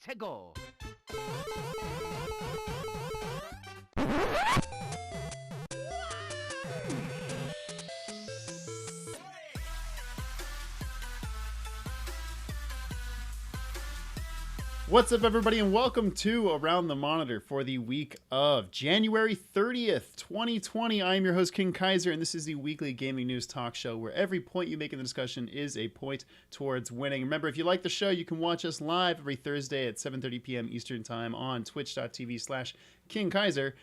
to go. What's up, everybody, and welcome to Around the Monitor for the week of January 30th, 2020. I am your host, King Kaiser, and this is the weekly gaming news talk show where every point you make in the discussion is a point towards winning. Remember, if you like the show, you can watch us live every Thursday at 7:30 p.m. Eastern Time on twitch.tv/King Kaiser.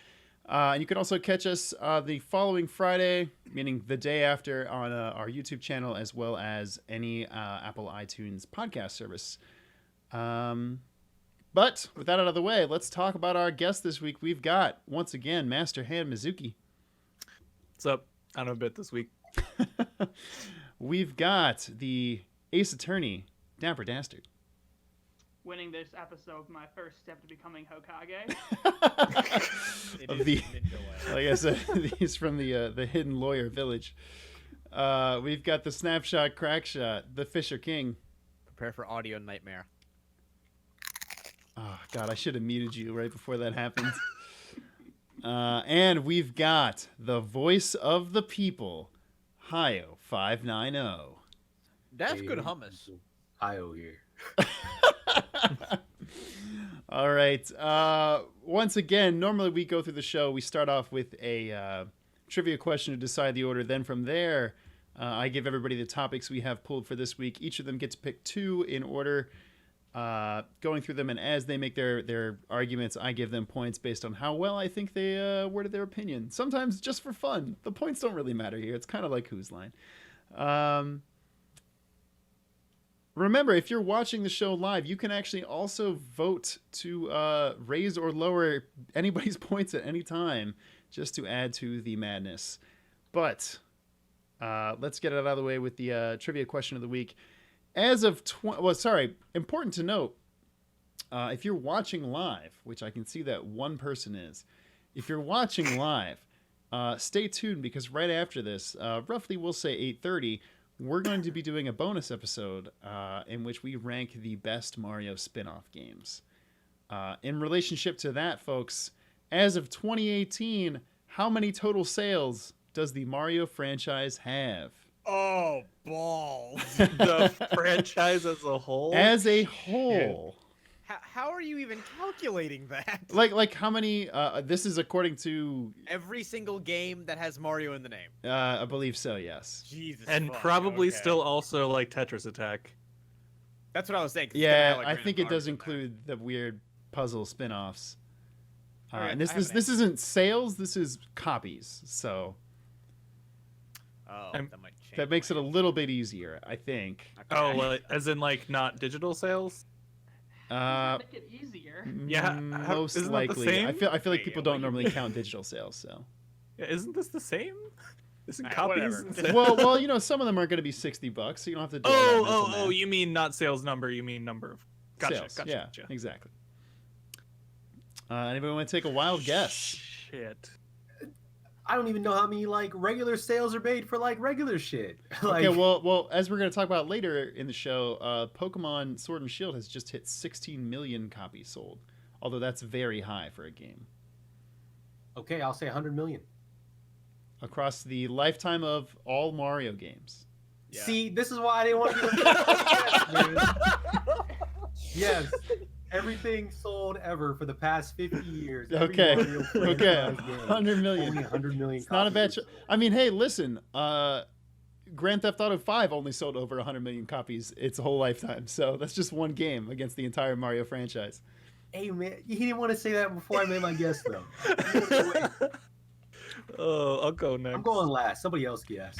And you can also catch us the following Friday, meaning the day after, on our YouTube channel, as well as any Apple iTunes podcast service. But with that out of the way, let's talk about our guest this week. We've got, once again, Master Hand Mizuki. What's up? I don't know a bit this week. We've got the Ace Attorney, Dapper Dastard. Winning this episode, my first step to becoming Hokage. Like I said, he's from the Hidden Lawyer Village. We've got the Snapshot Crackshot, the Fisher King. Prepare for audio nightmare. Oh, God, I should have muted you right before that happened. And we've got the voice of the people, Hio590. That's good hummus. Hio here. All right. Once again, normally we go through the show. We start off with a trivia question to decide the order. Then from there, I give everybody the topics we have pulled for this week. Each of them gets to pick two in order. Going through them, and as they make their arguments, I give them points based on how well I think they worded their opinion. Sometimes just for fun. The points don't really matter here. It's kind of like Who's Line. Remember, if you're watching the show live, you can actually also vote to raise or lower anybody's points at any time, just to add to the madness. But let's get it out of the way with the trivia question of the week. As of important to note, if you're watching live, which I can see that one person is, if you're watching live, stay tuned, because right after this, roughly we'll say 8:30, we're going to be doing a bonus episode in which we rank the best Mario spin-off games. In relationship to that, folks, as of 2018, how many total sales does the Mario franchise have? Oh, balls. The franchise as a whole? As a whole. How are you even calculating that? Like how many, this is according to... Every single game that has Mario in the name. I believe so, yes. Jesus. And fuck, probably okay. still also like Tetris Attack. That's what I was saying. Yeah, I think it does include the weird puzzle spin-offs. Alright, and this isn't sales, this is copies, so... Oh, I'm- that might change. That makes it a little bit easier, I think. Okay. Oh, well, as in like not digital sales? Make it easier. Yeah, Most isn't that the likely. same? I feel like Wait, people what don't do you normally mean? count digital sales, so... Yeah, isn't this the same? Isn't Alright, copies? whatever. well, you know, some of them are going to be $60, so you don't have to do all that mental math. You mean not sales number, you mean number of... Gotcha. Yeah, Gotcha. exactly. Anybody want to take a wild guess? Shit. I don't even know how many regular sales are made for regular shit. Okay, well, as we're going to talk about later in the show, Pokemon Sword and Shield has just hit 16 million copies sold, although that's very high for a game. Okay, I'll say 100 million. Across the lifetime of all Mario games. Yeah. See, this is why I didn't want to Yes, everything sold ever for the past 50 years. Every Okay, Mario franchise game. 100 million. Only 100 million. It's not a bad copies. I mean, hey, listen, Grand Theft Auto 5 only sold over 100 million copies its whole lifetime, so that's just one game against the entire Mario franchise. Hey man, he didn't want to say that before I made my guess though. Oh, I'll go next. I'm going last. Somebody else guess.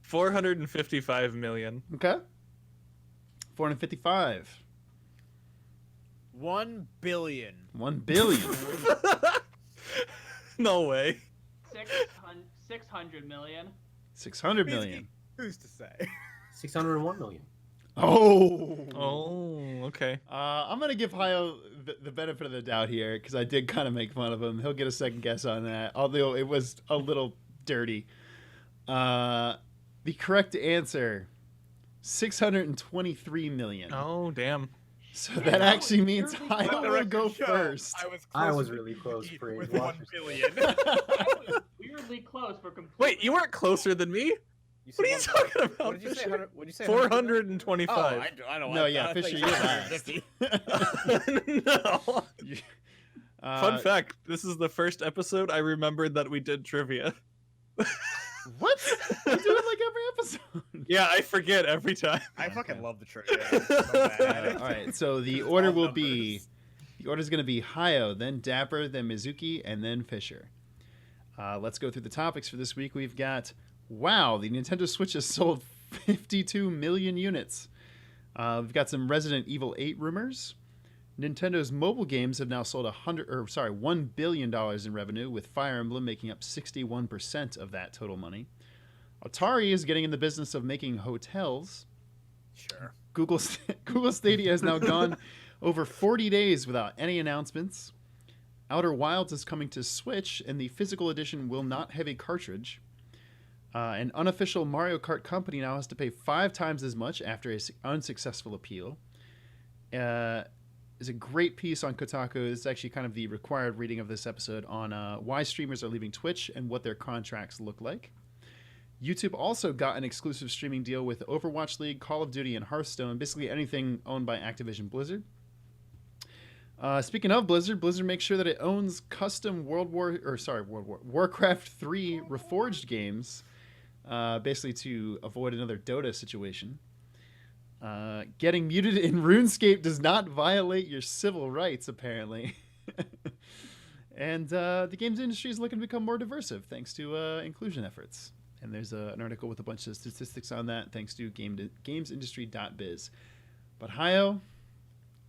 455 million. Okay. 455. 1 billion. 1 billion. No way. 600 million. 600 million. Who's to say? 601 million. Oh. Oh, okay. I'm going to give Hio the benefit of the doubt here, because I did kind of make fun of him. He'll get a second guess on that, although it was a little dirty. The correct answer 623 million. Oh, damn. So that actually means You're Hio Let the will record go show, first. I closer was to really close, Pete Prince. with Watch 1 yourself. billion. I was weirdly close for complete. Wait, you weren't closer than me? What are you talking about, What did you say? Fisher? 100, what did you say? 100 million? 425. Oh, I don't. No, I yeah, thought Fisher, you you're said last. 150. No. Fun Uh, fact, this is the first episode I remembered that we did trivia. What? We do it like every episode. Yeah, I forget every time. I fucking Okay. love the trivia. It's so bad. All right, so the It's order all will numbers. be, the order is going to be Hio, then Dapper, then Mizuki, and then Fisher. Let's go through the topics for this week. We've got, wow, the Nintendo Switch has sold 52 million units. We've got some Resident Evil 8 rumors. Nintendo's mobile games have now sold $1 billion in revenue, with Fire Emblem making up 61% of that total money. Atari is getting in the business of making hotels. Sure. Google Stadia has now gone over 40 days without any announcements. Outer Wilds is coming to Switch, and the physical edition will not have a cartridge. An unofficial Mario Kart company now has to pay 5 times as much after an unsuccessful appeal. Is a great piece on Kotaku. It's actually kind of the required reading of this episode on why streamers are leaving Twitch and what their contracts look like. YouTube also got an exclusive streaming deal with Overwatch League, Call of Duty, and Hearthstone, basically anything owned by Activision Blizzard. Speaking of Blizzard, Blizzard makes sure that it owns custom Warcraft 3 Reforged games, basically to avoid another Dota situation. Getting muted in RuneScape does not violate your civil rights, apparently. And the games industry is looking to become more diverse thanks to inclusion efforts. And there's an article with a bunch of statistics on that thanks to gamesindustry.biz. But Hio,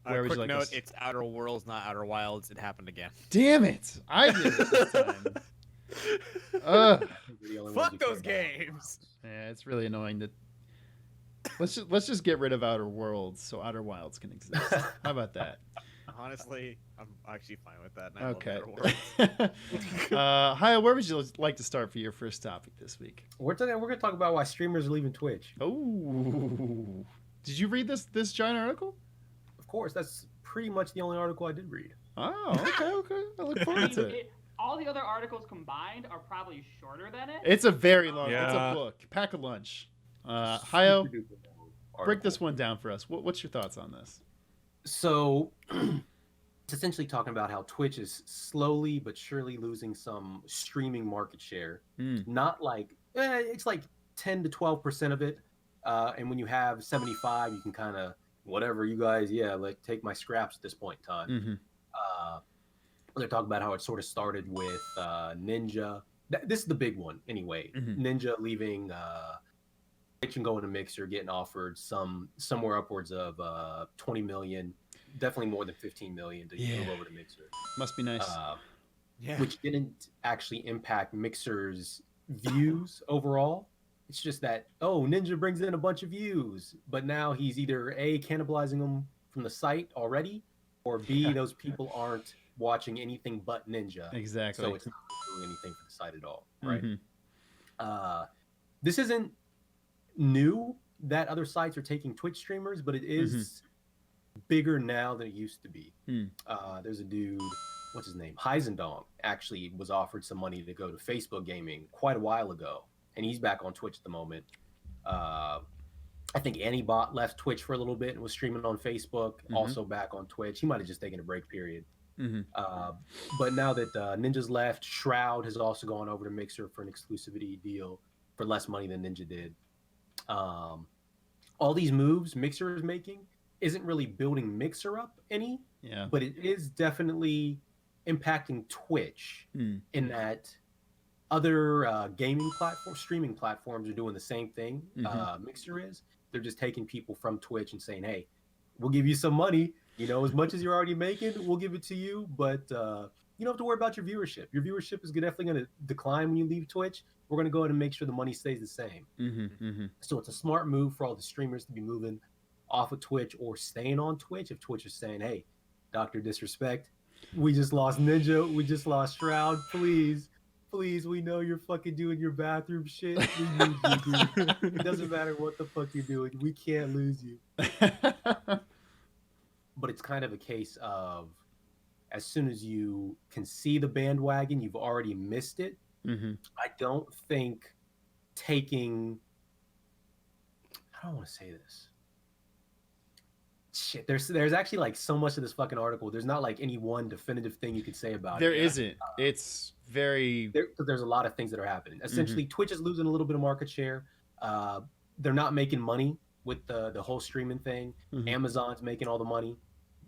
where would you Quick like note, us? it's Outer Worlds, not Outer Wilds. It happened again. Damn it! I did it this time. Ugh. The only ones Fuck you care those about. games. Yeah, it's really annoying that. Let's just get rid of Outer Worlds so Outer Wilds can exist. How about that? Honestly, I'm actually fine with that. And I love Okay. Outer Worlds. Hio, where would you like to start for your first topic this week? We're gonna talk about why streamers are leaving Twitch. Oh, did you read this giant article? Of course, that's pretty much the only article I did read. Oh, okay. I look I forward mean, to it. all the other articles combined are probably shorter than it. It's a very long. It's Yeah. a book. Pack a lunch. Hio, Super duper long break article. this one down for us. What's your thoughts on this? So, it's essentially talking about how Twitch is slowly but surely losing some streaming market share. Not like it's like 10 to 12% of it. And when you have 75, you can kind of whatever you guys, like take my scraps at this point in time. Mm-hmm. They're talking about how it sort of started with Ninja. This is the big one anyway. Mhm. Ninja leaving Twitch and going to Mixer, getting offered somewhere upwards of 20 million, definitely more than 15 million to Yeah. move over to Mixer. Must be nice. Yeah. Which didn't actually impact Mixer's views overall. It's just that, Ninja brings in a bunch of views, but now he's either A, cannibalizing them from the site already, or B, those people aren't watching anything but Ninja. Exactly. So it's not doing anything for the site at all, right? Mhm. This isn't new that other sites are taking Twitch streamers, but it is bigger now than it used to be. There's a dude, what's his name? Heisendong actually was offered some money to go to Facebook gaming quite a while ago, and he's back on Twitch at the moment. I think Antibot left Twitch for a little bit and was streaming on Facebook, also back on Twitch. He might have just taken a break period. But now that Ninja's left, Shroud has also gone over to Mixer for an exclusivity deal for less money than Ninja did. All these moves Mixer is making isn't really building Mixer up any, Yeah. but it is definitely impacting Twitch in that other gaming platforms, streaming platforms are doing the same thing. Mixer is. They're just taking people from Twitch and saying, hey, we'll give you some money. As much as you're already making, we'll give it to you, but you don't have to worry about your viewership. Your viewership is definitely going to decline when you leave Twitch. We're going to go ahead and make sure the money stays the same. So it's a smart move for all the streamers to be moving off of Twitch or staying on Twitch. If Twitch is saying, hey, Dr. Disrespect, we just lost Ninja, we just lost Shroud, please Please, we know you're fucking doing your bathroom shit. We need you, dude. It doesn't matter what the fuck you're doing. We can't lose you. But it's kind of a case of as soon as you can see the bandwagon, you've already missed it. Mm-hmm. I don't think taking... I don't want to say this. Shit, there's actually like so much of this fucking article. There's not like any one definitive thing you could say about There it. isn't. It's very... There's a lot of things that are happening. Essentially, Twitch is losing a little bit of market share. They're not making money with the whole streaming thing. Amazon's making all the money.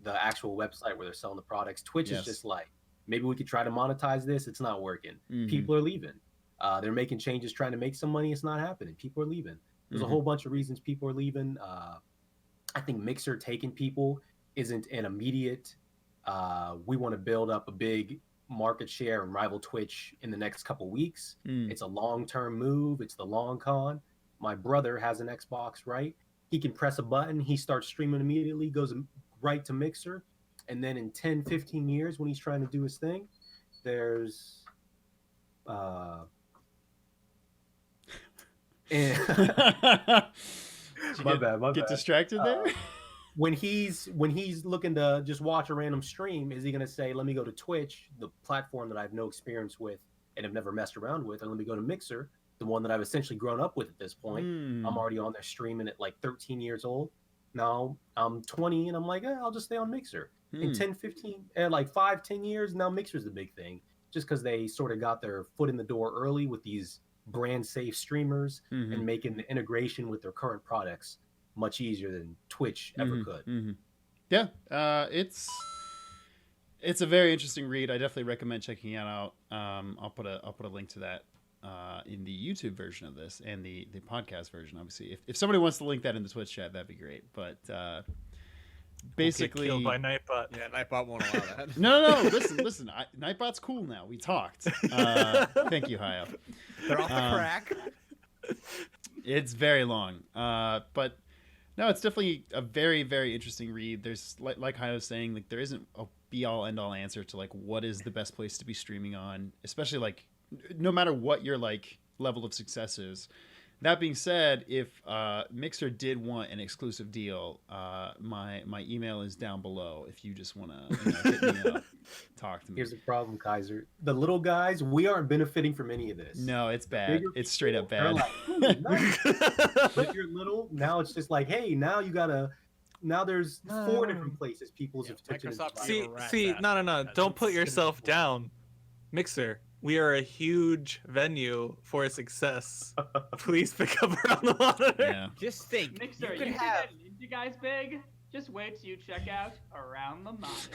The actual website where they're selling the products. Twitch is just like, maybe we could try to monetize this. It's not working. People are leaving. They're making changes, trying to make some money. It's not happening. People are leaving. There's a whole bunch of reasons people are leaving. I think Mixer taking people isn't an immediate, we want to build up a big market share and rival Twitch in the next couple weeks. It's a long-term move. It's the long con. My brother has an Xbox, right? He can press a button. He starts streaming immediately, goes right to Mixer. And then in 10, 15 years, when he's trying to do his thing, there's... My bad. Get distracted there? When he's looking to just watch a random stream, is he going to say, let me go to Twitch, the platform that I have no experience with and have never messed around with, or let me go to Mixer, the one that I've essentially grown up with at this point. I'm already on there streaming at like 13 years old. Now I'm 20 and I'm like, I'll just stay on Mixer. In 10, 15, like 5, 10 years, now Mixer's the big thing. Just because they sort of got their foot in the door early with these brand safe streamers and making the integration with their current products much easier than Twitch ever could. Yeah, it's a very interesting read. I definitely recommend checking it out. I'll put a link to that in the YouTube version of this and the podcast version. Obviously, if somebody wants to link that in the Twitch chat, that'd be great. But basically, we'll get killed by Nightbot. Yeah, Nightbot won't allow that. No. Listen. Nightbot's cool now. We talked. Thank you, Hayo. They're off the crack. It's very long, but no, it's definitely a very, very interesting read. There's like Hayo was saying, like there isn't a be all end all answer to like what is the best place to be streaming on, especially like no matter what your like level of success is. That being said, if Mixer did want an exclusive deal, my email is down below. If you just want to hit me up, talk to me. Here's the problem, Kaiser. The little guys, we aren't benefiting from any of this. No, it's bad. It's straight up bad. Like, nice. But if you're little, now it's just like, hey, now you gotta. Now there's 4 different places people's attention. See, no. Don't put yourself down, Mixer. We are a huge venue for success. Please pick up around the monitor. Yeah. Just think, Mixer, you could you have. think that Ninja Guy's big? Just wait till you check out Around the Monitor.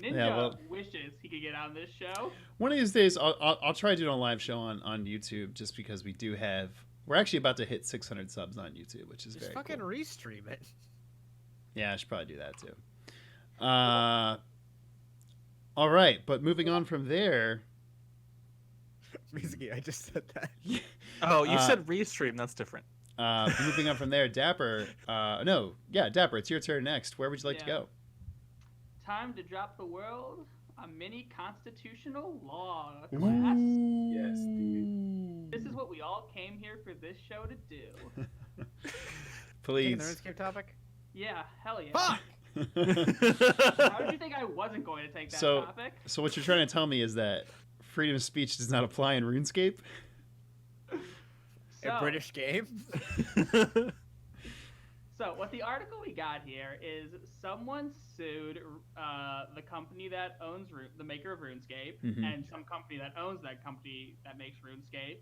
Ninja wishes he could get on this show. One of these days, I'll try to do a live show on YouTube, just because we're actually about to hit 600 subs on YouTube, which is Just very fucking cool. restream it. Yeah, I should probably do that too. All right, but moving on from there. Basically, I just said that. Oh, you said restream. That's different. Moving on from there, Dapper. Dapper, it's your turn next. Where would you like to go? Time to drop the world a mini constitutional law class. Yes, dude. This is what we all came here for this show to do. Taking the Please. Runescape topic? Yeah, hell yeah. Fuck! How did you think I wasn't going to take that topic? So what you're trying to tell me is that freedom of speech does not apply in RuneScape? A British game? So what the article we got here is someone sued the company that owns the maker of RuneScape and some company that owns that company that makes RuneScape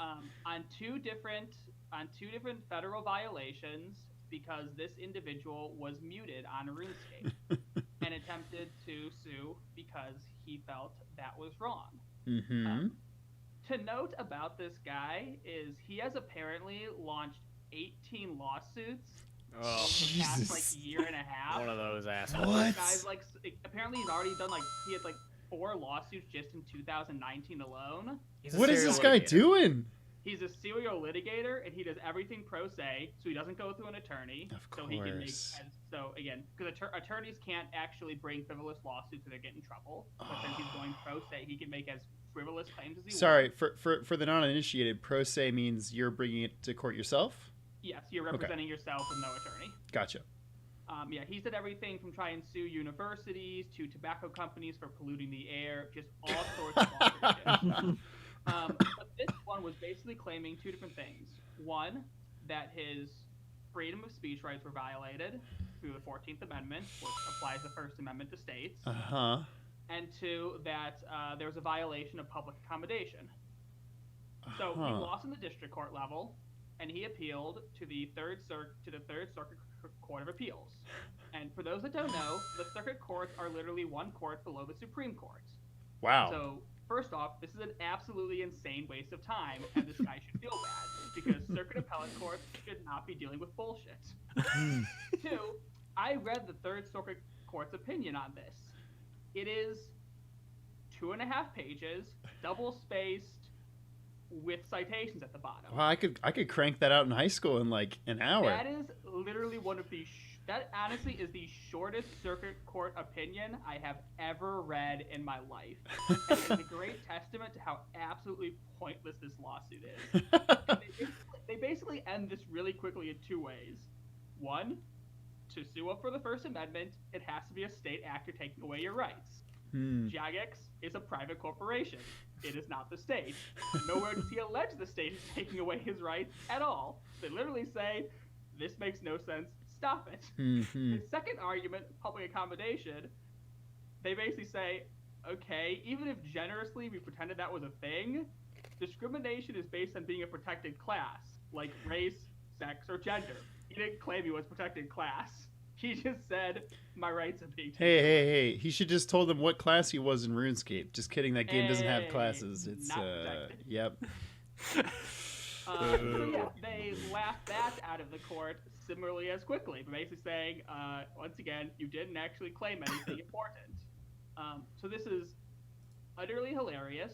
on two different federal violations because this individual was muted on RuneScape and attempted to sue because he felt that was wrong. To note about this guy is he has apparently launched 18 lawsuits over the past like year and a half. One of those assholes. What? Guys, like apparently he's already done he had 4 lawsuits just in 2019 alone. What is this guy doing? He's a serial litigator, and he does everything pro se, so he doesn't go through an attorney. Of So he can make course. so again, because attorneys can't actually bring frivolous lawsuits or they get in trouble. But since he's going pro se, he can make as frivolous claims as he Sorry, wants. for the non-initiated, pro se means you're bringing it to court yourself? Yes, you're representing yourself with no attorney. Gotcha. Yeah, he's did everything from try and sue universities to tobacco companies for polluting the air, just all sorts of awkward shit. But this one was basically claiming two different things. One, that his freedom of speech rights were violated through the 14th Amendment, which applies the First Amendment to states. Uh-huh. And two, that there was a violation of public accommodation. So he Uh-huh. lost in the district court level, and he appealed to the Third Circuit Court of Appeals. And for those that don't know, the circuit courts are literally one court below the Supreme Court. Wow. So first off, this is an absolutely insane waste of time, and this guy should feel bad because circuit appellate courts should not be dealing with bullshit. Two, I read the Third Circuit Court's opinion on this. It is 2.5 pages, double spaced, with citations at the bottom. Wow, I could crank that out in high school in like an hour. That is literally one of the that honestly is the shortest circuit court opinion I have ever read in my life. And it's a great testament to how absolutely pointless this lawsuit is. And they basically end this really quickly in two ways. One, to sue up for the First Amendment, it has to be a state actor taking away your rights. Jagex is a private corporation. It is not the state. Nowhere does he allege the state is taking away his rights at all. They literally say, this makes no sense, stop it. The second argument, public accommodation, they basically say, okay, even if generously we pretended that was a thing, discrimination is based on being a protected class, like race, sex, or gender. He didn't claim he was protected class. He just said, my rights are being taken. Hey. He should just told them what class he was in RuneScape. Just kidding, that game doesn't have classes. It's, not protected. Yep. So yeah, they laughed that out of the court similarly as quickly, basically saying, once again, you didn't actually claim anything important. So this is utterly hilarious,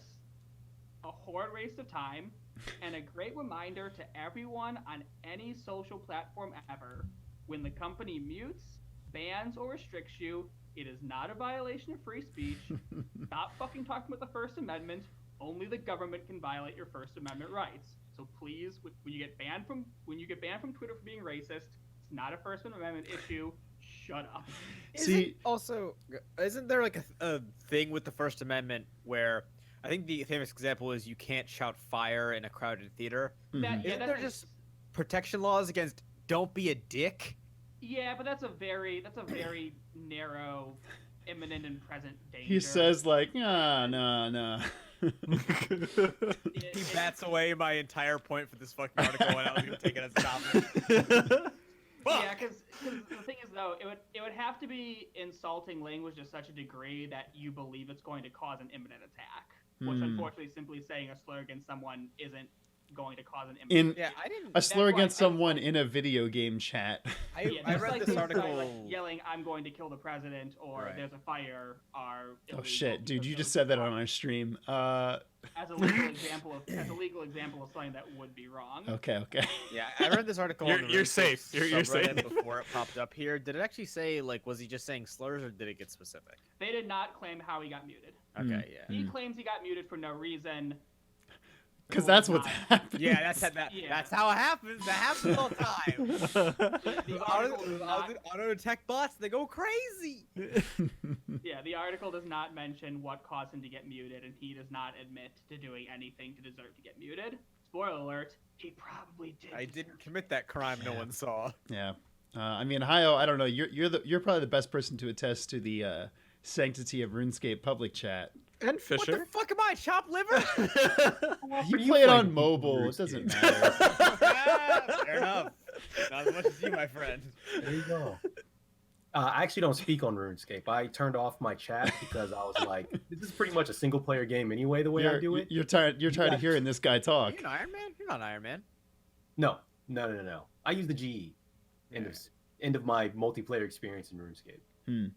a horrid waste of time, and a great reminder to everyone on any social platform ever. When the company mutes, bans, or restricts you, it is not a violation of free speech. Stop fucking talking about the First Amendment. Only the government can violate your First Amendment rights. So please, when you get banned from Twitter for being racist, it's not a First Amendment issue. Shut up. Isn't there like a thing with the First Amendment where I think the famous example is you can't shout fire in a crowded theater? Isn't there just protection laws against don't be a dick? Yeah, but that's a very narrow, imminent and present danger. He says like, no. He bats away my entire point for this fucking article, and I was going to take it as a topic. Yeah, because the thing is though, it would have to be insulting language to such a degree that you believe it's going to cause an imminent attack. Which unfortunately, simply saying a slur against someone isn't going to cause an imminent. A slur against someone in a video game chat. I read this article. Like yelling, "I'm going to kill the president" or "There's a fire" are illegal. Oh shit, dude! You just said that on our stream. As a legal example of something that would be wrong. Okay. Yeah, I read this article. You're safe. You're safe. Before it popped up here, did it actually say like was he just saying slurs or did it get specific? They did not claim how he got muted. Okay, yeah. He claims he got muted for no reason. Because that's what's happening. Yeah, that's how it happens. That happens all the time. Auto attack bots, they go crazy. Yeah, the article does not mention what caused him to get muted, and he does not admit to doing anything to deserve to get muted. Spoiler alert, he probably did. I didn't commit that crime no one saw. Yeah. I mean, Hayo, I don't know. You're probably the best person to attest to the sanctity of RuneScape public chat. And Fisher. What the fuck am I, chopped liver? You play it on mobile. It doesn't matter. Fair enough. Not as much as you, my friend. There you go. I actually don't speak on RuneScape. I turned off my chat because I was like, this is pretty much a single player game anyway, the way I do it. You're tired of hearing this guy talk. You're an Iron Man? You're not Iron Man. No. I use the GE. End of my multiplayer experience in RuneScape.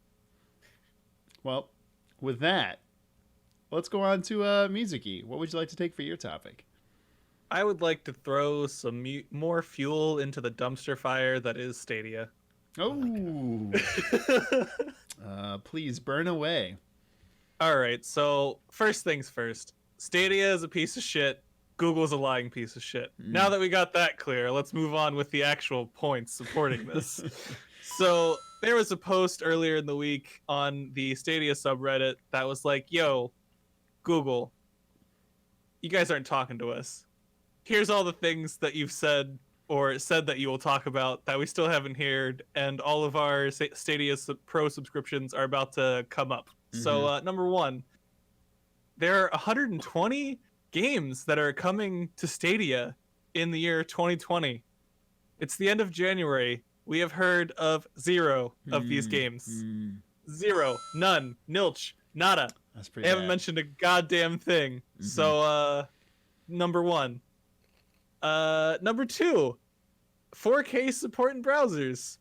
Well, with that, let's go on to Mizuki. What would you like to take for your topic? I would like to throw some more fuel into the dumpster fire that is Stadia. Oh, please burn away. All right, so first things first. Stadia is a piece of shit. Google's a lying piece of shit. Now that we got that clear, let's move on with the actual points supporting this. So there was a post earlier in the week on the Stadia subreddit that was like, yo, Google, you guys aren't talking to us. Here's all the things that you've said or said that you will talk about that we still haven't heard, and all of our Stadia Pro subscriptions are about to come up. So number one, there are 120 games that are coming to Stadia in the year 2020. It's the end of January. We have heard of 0 of these games. 0, none, nilch, nada. That's pretty They haven't bad. mentioned a goddamn thing. So, number one. Number two, 4K support in browsers.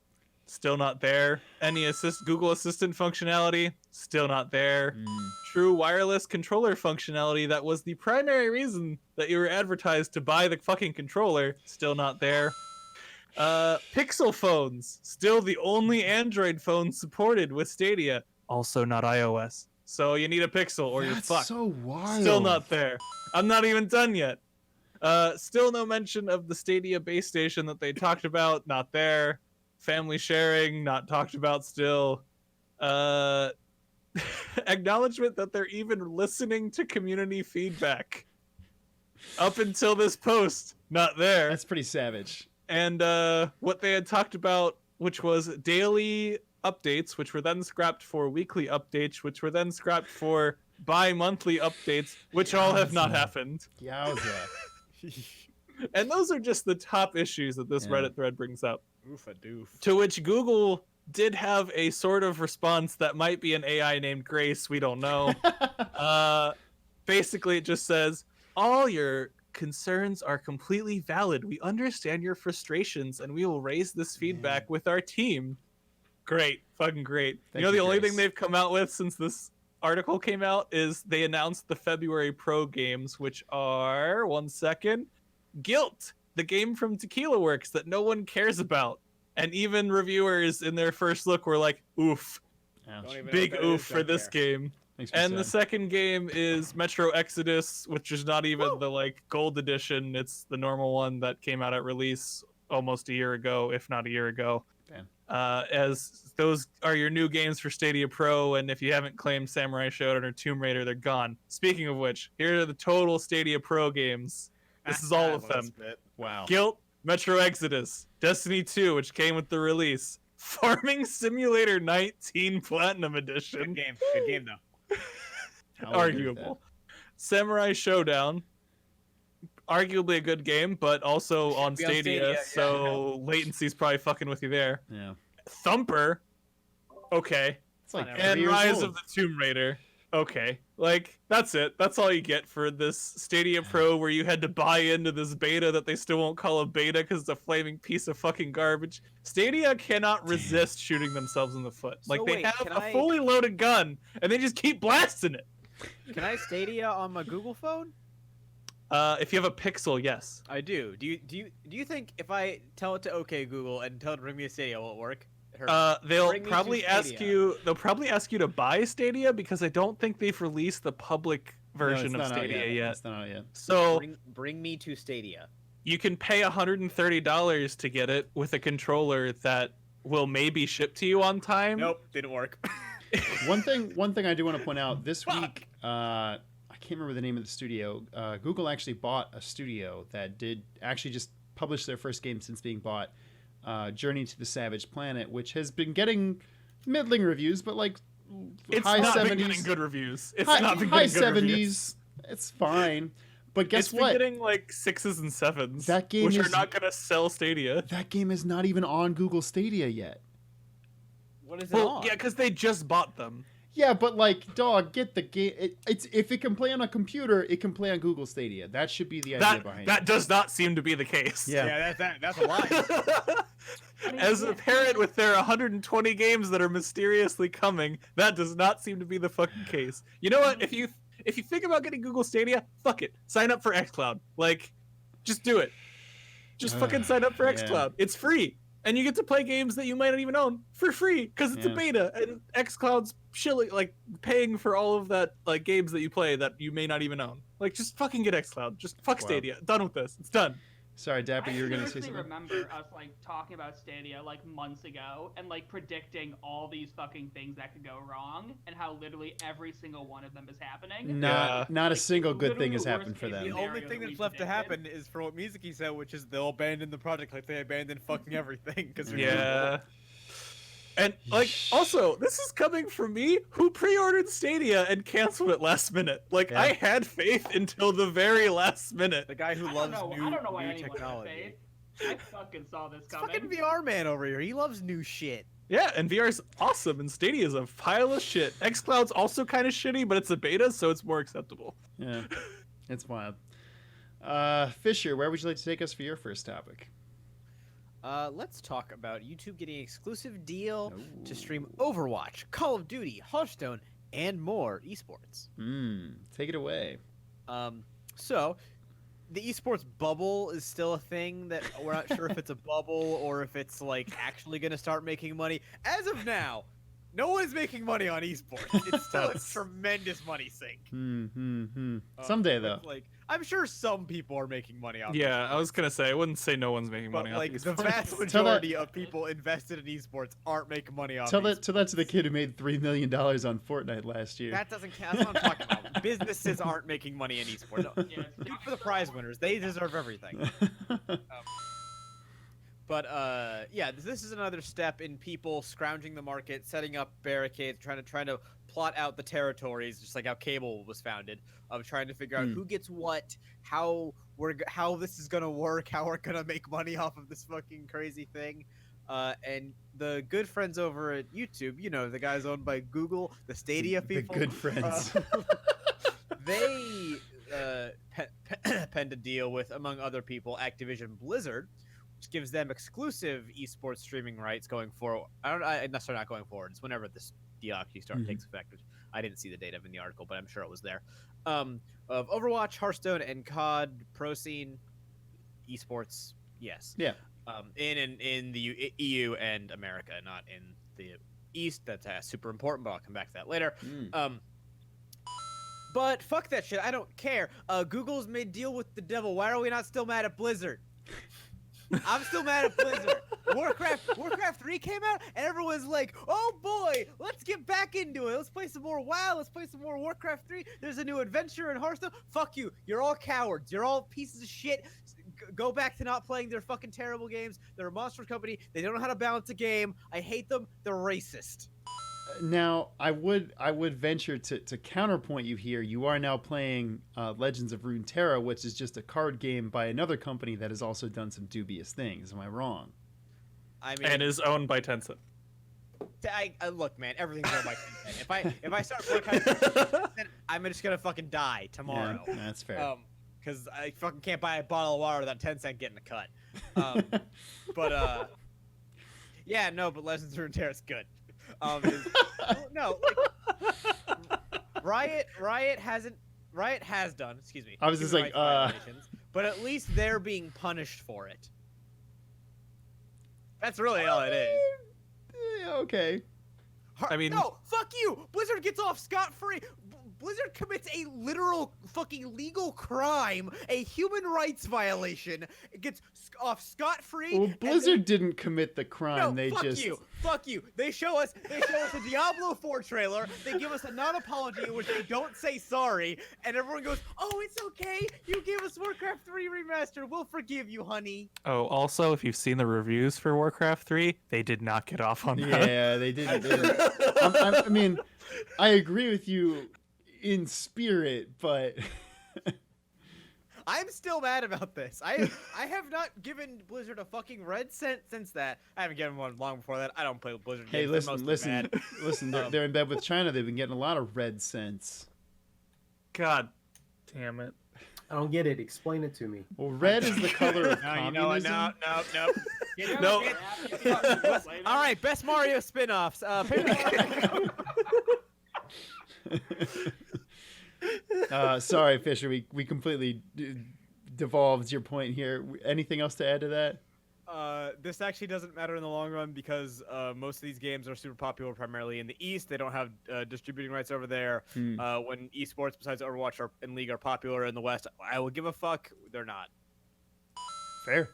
Still not there. Any Google Assistant functionality? Still not there. True wireless controller functionality that was the primary reason that you were advertised to buy the fucking controller? Still not there. Pixel phones. Still the only Android phone supported with Stadia. Also not iOS. So you need a Pixel or you're That's fucked. so wild. Still not there. I'm not even done yet. Still no mention of the Stadia base station that they talked about. Not there. Family sharing, not talked about still. Acknowledgement that they're even listening to community feedback. Up until this post, not there. That's pretty savage. And what they had talked about, which was daily updates, which were then scrapped for weekly updates, which were then scrapped for bi-monthly updates, which all have not happened. Yowza. And those are just the top issues that this Reddit thread brings up. Oof a doof. To which Google did have a sort of response that might be an AI named Grace. We don't know. Basically, it just says, all your concerns are completely valid. We understand your frustrations, and we will raise this feedback with our team. Great. Fucking great. Thank You know, the you, only Grace. thing they've come out with since this article came out is they announced the February Pro games, which are, one second, Guilt, the game from Tequila Works that no one cares about. And even reviewers in their first look were like, oof. Ouch. Don't even know Big what that oof is, for don't this care. game. Makes me And the sad. second game is Metro Exodus, which is not even the like gold edition. It's the normal one that came out at release almost a year ago, if not a year ago. Damn. As those are your new games for Stadia Pro, and if you haven't claimed Samurai Shodown or Tomb Raider, they're gone. Speaking of which, here are the total Stadia Pro games. This is all of them. Wow. Guilt, Metro Exodus, Destiny 2, which came with the release, Farming Simulator 19 Platinum Edition. Good game. Good game though. I'll agree with Arguable. Samurai Showdown, arguably a good game, but also on be on Stadia, Stadia, yeah. so latency's probably fucking with you there. that. Yeah. Thumper, okay. It's like And 3 And years Rise old. of the Tomb Raider, okay. Like, that's it. That's all you get for this Stadia Pro, where you had to buy into this beta that they still won't call a beta because it's a flaming piece of fucking garbage. Stadia cannot resist shooting themselves in the foot. Like, they wait, have can a I- fully loaded gun, and they just keep blasting it. Can I Stadia on my Google phone? If you have a Pixel, yes. I do. Do you think if I tell it to OK Google and tell it to bring me a Stadia, will it work? They'll Bring me to probably ask Stadia. you. They'll probably ask you to buy Stadia because I don't think they've released the public version No, of it's not out Stadia yet. It's not out yet. So Bring me to Stadia. you can pay $130 to get it with a controller that will maybe ship to you on time. Nope, didn't work. One thing I do want to point out this week, I can't remember the name of the studio. Google actually bought a studio that did actually just publish their first game since being bought, Journey to the Savage Planet, which has been getting middling reviews, but like It's high not 70s, been getting good reviews. It's high, not been high getting good reviews. 70s. It's fine, but guess It's what? been getting like 6s and 7s, That game which are is- not gonna sell Stadia. That game is not even on Google Stadia yet. What is it Well, on? yeah, because they just bought them. Yeah, but like, dog, get the game. It's if it can play on a computer, it can play on Google Stadia. That should be the idea behind That it. does not seem to be the case. Yeah. That's a lie. As a parent with their 120 games that are mysteriously coming, that does not seem to be the fucking case. You know what? If you think about getting Google Stadia, fuck it. Sign up for xCloud. Like, Just do it. Just fucking sign up for Yeah. xCloud. It's free. And you get to play games that you might not even own for free because it's a beta. And xCloud's shilling, like, paying for all of that, like, games that you play that you may not even own. Like, just fucking get xCloud. Just fuck Stadia. Done with this. It's done. Sorry, Dapper, you were going to say I something? remember us like talking about Stadia like months ago and like predicting all these fucking things that could go wrong and how literally every single one of them is happening. Not a Like, single good literally thing has the happened worst for case them. The scenario only that thing we that's left to predicted. happen is for what Mizuki said, which is they'll abandon the project like they abandoned fucking everything. Cause they're Yeah. And, like, also, this is coming from me, who pre-ordered Stadia and canceled it last minute. Like, Yeah. I had faith until the very last minute. the guy who I loves don't know why new anyone had technology. faith. I fucking saw this It's coming. fucking VR man over here. He loves new shit. Yeah, and VR's awesome, and Stadia is a pile of shit. xCloud's also kind of shitty, but it's a beta, so it's more acceptable. Yeah, it's wild. Fisher, where would you like to take us for your first topic? Let's talk about YouTube getting an exclusive deal to stream Overwatch, Call of Duty, Hearthstone, and more esports. Take it away. So, the esports bubble is still a thing that we're not sure if it's a bubble or if it's like actually going to start making money. As of now, no one's making money on esports. It's still a That's- tremendous money sink. Someday, though. Like, I'm sure some people are making money off. Yeah, I was gonna say, I wouldn't say no one's making But money off like the esports. vast majority of people invested in esports aren't making money off. Tell that to the kid who made $3 million on Fortnite last year. That doesn't count. That's what I'm talking about. Businesses aren't making money in esports. No, Yeah, it's do it for the prize winners. They deserve everything. But yeah, this is another step in people scrounging the market, setting up barricades, trying to plot out the territories, just like how cable was founded, of trying to figure out who gets what, how this is gonna work, how we're gonna make money off of this fucking crazy thing. And the good friends over at YouTube, you know, the guys owned by Google, the Stadia The people, good friends. they penned a deal with, among other people, Activision Blizzard, which gives them exclusive esports streaming rights going forward. Necessarily not going forward. It's whenever this deal actually takes effect. Which I didn't see the date of in the article, but I'm sure it was there. Of Overwatch, Hearthstone, and COD Pro Scene esports, yes. Yeah. In the EU and America, not in the East. That's super important, but I'll come back to that later. But fuck that shit. I don't care. Google's made deal with the devil. Why are we not still mad at Blizzard? I'm still mad at Blizzard. Warcraft 3 came out, and everyone's like, oh boy, let's get back into it. Let's play some more WoW. Let's play some more Warcraft 3. There's a new adventure in Hearthstone. Fuck you. You're all cowards. You're all pieces of shit. Go back to not playing their fucking terrible games. They're a monster company. They don't know how to balance a game. I hate them. They're racist. Now, I would venture to counterpoint you here. You are now playing Legends of Runeterra, which is just a card game by another company that has also done some dubious things. Am I wrong? I mean, And is owned by Tencent. Look, man, everything's owned by Tencent. If I start playing Tencent, I'm just gonna fucking die tomorrow. Yeah, that's fair. Because I fucking can't buy a bottle of water without 10 cent getting a cut. Yeah, no, but Legends of Runeterra is good. No, like, Riot has done. Excuse me. I was just human like, rights violations, but at least they're being punished for it. That's really all it is. Yeah, okay. I mean- no, fuck you. Blizzard gets off scot-free. Blizzard commits a literal fucking legal crime, a human rights violation. It gets off scot-free. Well, Blizzard didn't commit the crime. No, they fuck just you. Fuck you. They show us a Diablo 4 trailer. They give us a non-apology in which they don't say sorry, and everyone goes, "Oh, it's okay. You gave us Warcraft 3 remastered. We'll forgive you, honey." Oh, also, if you've seen the reviews for Warcraft 3, they did not get off on that. Yeah, they didn't. I mean, I agree with you in spirit, but I'm still mad about this. I have not given Blizzard a fucking red cent since that. I haven't given one long before that. I don't play with Blizzard hey, games. They're listen. mostly bad. They're in bed with China. They've been getting a lot of red cents. God damn it. I don't get it. Explain it to me. Well, red is the color of No, you know what? communism. No. No. All right, best Mario spin-offs. Sorry, Fisher. We completely devolved your point here. Anything else to add to that? This actually doesn't matter in the long run because most of these games are super popular primarily in the East. They don't have distributing rights over there. When esports besides Overwatch and League are popular in the West, I will give a fuck. They're not. Fair.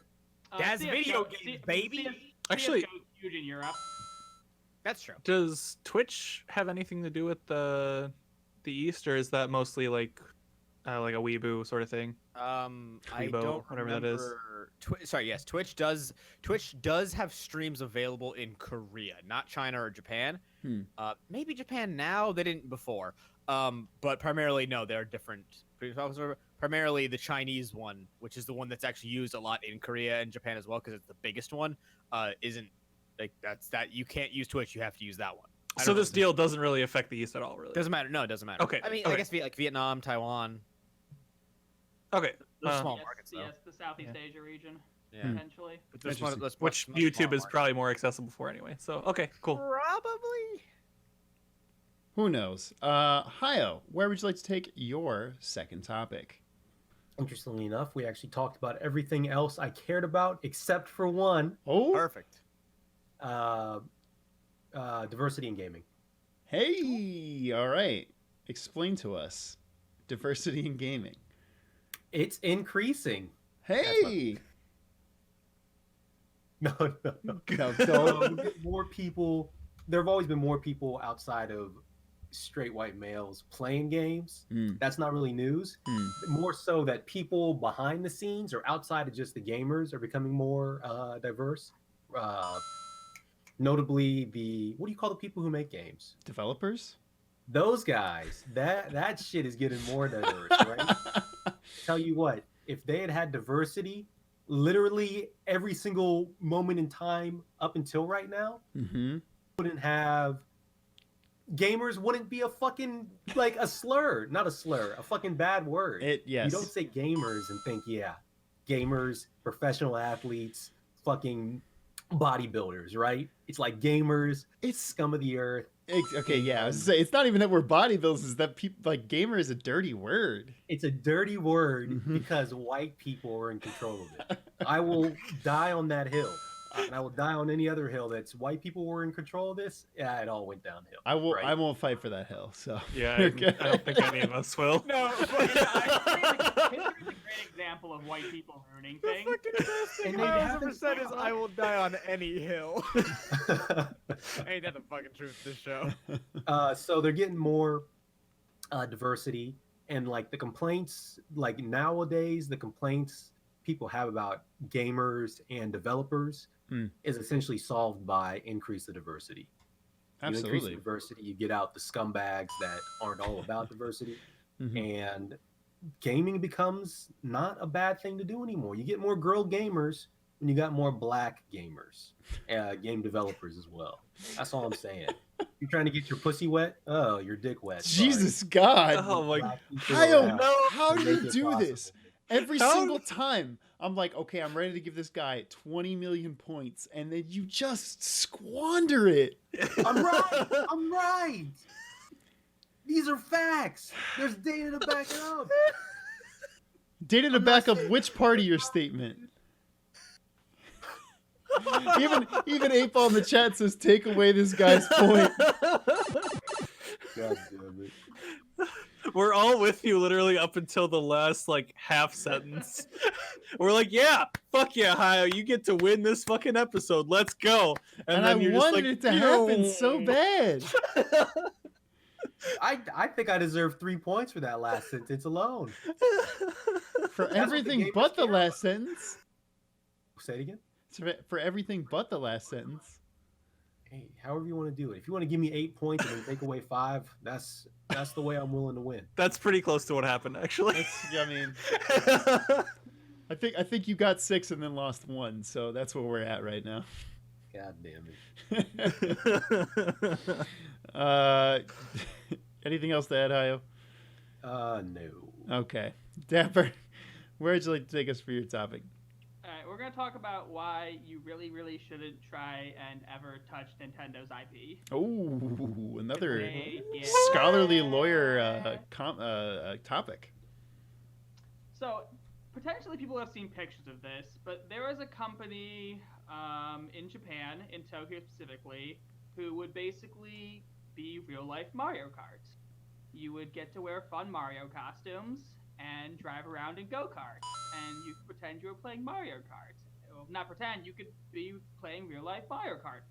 That's video games, baby. Actually, CS:GO is huge in Europe. That's true. Does Twitch have anything to do with the East, or is that mostly like a weeboo sort of thing? I Weibo, don't whatever remember. that is. Sorry, yes, Twitch does have streams available in Korea, not China or Japan. Maybe Japan now. They didn't before. But primarily, no, they're different. Primarily, the Chinese one, which is the one that's actually used a lot in Korea and Japan as well, because it's the biggest one. Isn't like that you can't use Twitch. You have to use that one. So this deal doesn't really affect the East at all, really. Doesn't matter. No, it doesn't matter. Okay. I mean, okay. I guess like Vietnam, Taiwan. Okay. They're small Yes, markets, though. yes, the Southeast Asia region, Yeah. potentially. Which YouTube is probably more accessible for anyway. So okay, cool. Probably. Who knows? Hayo, where would you like to take your second topic? Interestingly enough, we actually talked about everything else I cared about except for one. Oh, Perfect. Diversity in gaming. hey, all right. Explain to us diversity in gaming. It's increasing. Hey, No. no, don't. More people. There have always been more people outside of straight white males playing games. That's not really news. More so that people behind the scenes or outside of just the gamers are becoming more diverse. Notably, what do you call the people who make games? Developers? Those guys. That shit is getting more diverse, right? Tell you what, if they had had diversity, literally every single moment in time up until right now, wouldn't have gamers wouldn't be a fucking like a slur, not a slur, a fucking bad word. Yes. You don't say gamers and think, yeah, gamers, professional athletes, fucking bodybuilders, right? It's like gamers, it's scum of the earth. Okay, yeah. I was gonna say, it's not even that we're bodybuilders, it's that people like gamer is a dirty word. It's a dirty word because white people are in control of it. I will die on that hill. And I will die on any other hill that's white people were in control of this. Yeah, it all went downhill. I won't fight for that hill. So yeah, I don't think any of us will. No, Hitler is a great example of white people ruining things. And they haven't said is I will die on any hill. Ain't that the fucking truth of this show? So they're getting more diversity, and like the complaints, like nowadays, the complaints people have about gamers and developers is essentially solved by increase the diversity. Absolutely. You increase the diversity, you get out the scumbags that aren't all about diversity, and gaming becomes not a bad thing to do anymore. You get more girl gamers when you got more black gamers, game developers as well. That's all I'm saying. You're trying to get your pussy wet? Oh, your dick wet. Sorry. Jesus God. Oh my How do you do this? Every single time I'm like, okay, I'm ready to give this guy 20 million points, and then you just squander it. I'm right. These are facts. There's data to back it up. Data to back up which part of your statement? Even 8-Ball in the chat says, take away this guy's point. God damn it. We're all with you literally up until the last like half sentence. We're like, yeah, fuck yeah, Hayo, you get to win this fucking episode. Let's go. And then I you're just wanted like, it to happen so bad. I think I deserve 3 points for that last sentence alone. For everything but the last sentence. Say it again. For everything but the last sentence. Hey, however you want to do it. If you want to give me 8 points and then take away 5, that's the way I'm willing to win. That's pretty close to what happened, actually. I mean, I think you got 6 and then lost 1, so that's where we're at right now. God damn it. Anything else to add, Hayo? No. Okay. Dapper, where'd you like to take us for your topic? All right, we're going to talk about why you really, really shouldn't try and ever touch Nintendo's IP. Oh, another Yeah. scholarly lawyer topic. So, potentially people have seen pictures of this, but there was a company in Japan, in Tokyo specifically, who would basically be real-life Mario Kart. You would get to wear fun Mario costumes and drive around in go-karts, and you could pretend you were playing Mario Kart. Well, not pretend, you could be playing real-life Mario Kart.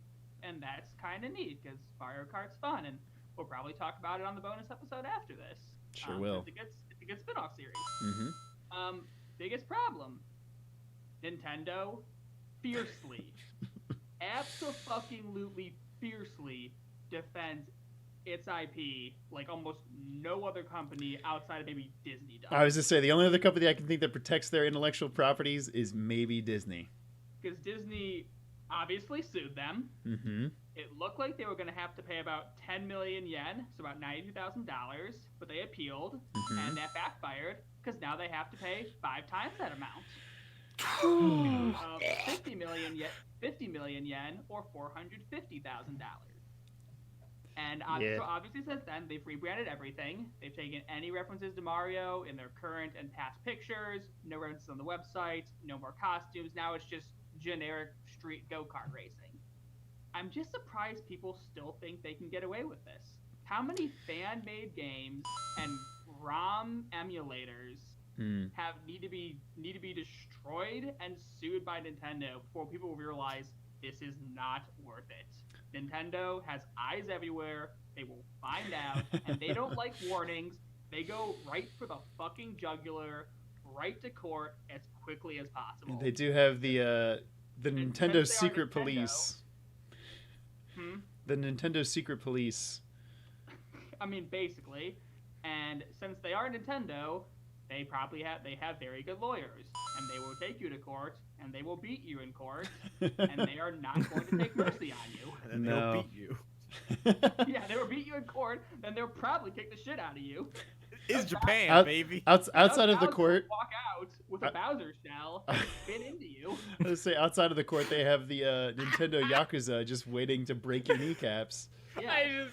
And that's kind of neat, because Mario Kart's fun, and we'll probably talk about it on the bonus episode after this. Sure will. It's a good spin-off series. Mm-hmm. Biggest problem. Nintendo fiercely, abso-fucking-lutely fiercely defends its IP like almost no other company outside of maybe Disney does. I was just say the only other company I can think that protects their intellectual properties is maybe Disney. Because Disney obviously sued them. Mm-hmm. It looked like they were going to have to pay about 10 million yen, so about $92,000, but they appealed, and that backfired because now they have to pay 5 times that amount. 50 million yen, or $450,000. And so obviously since then, they've rebranded everything. They've taken any references to Mario in their current and past pictures, no references on the website, no more costumes. Now it's just generic street go-kart racing. I'm just surprised people still think they can get away with this. How many fan-made games and ROM emulators need to be destroyed and sued by Nintendo before people realize this is not worth it? Nintendo has eyes everywhere. They will find out, and they don't like warnings. They go right for the fucking jugular, right to court as quickly as possible. They do have the Nintendo secret police. The Nintendo secret police. I mean, basically, and since they are Nintendo, they have very good lawyers, and they will take you to court, and they will beat you in court, and they are not going to take mercy on you. And then they'll beat you. Yeah, they will beat you in court, then they'll probably kick the shit out of you. It's Japan, baby. Outside of the court, walk out with a Bowser shell and spin into you. I was say outside of the court, they have the Nintendo Yakuza just waiting to break your kneecaps. Yeah.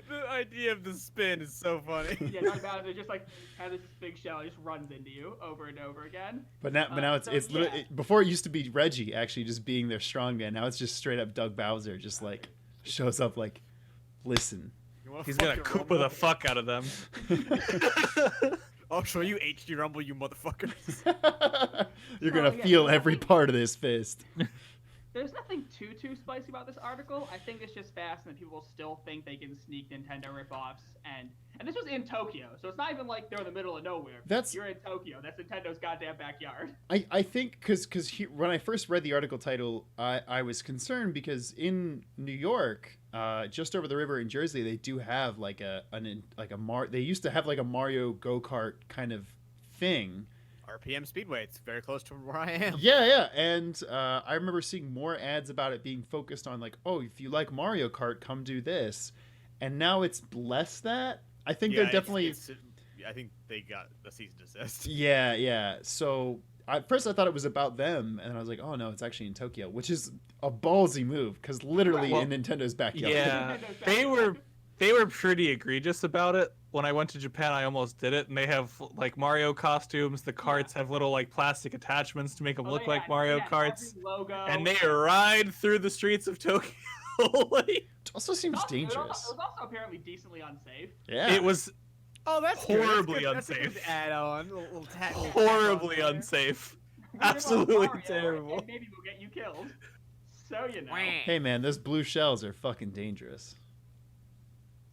The idea of the spin is so funny. Yeah, no, Bowser just like has this big shell, just runs into you over and over again. But now it's literally, before it used to be Reggie actually just being their strongman. Now it's just straight up Doug Bowser, just like shows up like, listen. He's gonna Koopa the fuck out of them. I'll show you HD Rumble, you motherfuckers. You're gonna feel every part of this fist. There's nothing too spicy about this article. I think it's just fascinating that people still think they can sneak Nintendo ripoffs, and this was in Tokyo, so it's not even like they're in the middle of nowhere. You're in Tokyo. That's Nintendo's goddamn backyard. I think because when I first read the article title, I was concerned because in New York, just over the river in Jersey, they do have they used to have like a Mario go-kart kind of thing. RPM Speedway. It's very close to where I am. Yeah. And I remember seeing more ads about it being focused on like, oh, if you like Mario Kart, come do this. And now it's less that. I think they're definitely... I think they got the cease and desist. Yeah. So at first I thought it was about them, and I was like, oh no, it's actually in Tokyo, which is a ballsy move, because literally in Nintendo's backyard. Yeah, they were pretty egregious about it. When I went to Japan, I almost did it, and they have like Mario costumes. The carts have little like plastic attachments to make them look like Mario Karts, and they ride through the streets of Tokyo. It also seems dangerous. It was also apparently decently unsafe. Yeah, it was. Oh, that's horribly good. unsafe. That's a good add-on. Little horribly unsafe. Absolutely Mario, terrible. And maybe we'll get you killed. So you know. Hey man, those blue shells are fucking dangerous.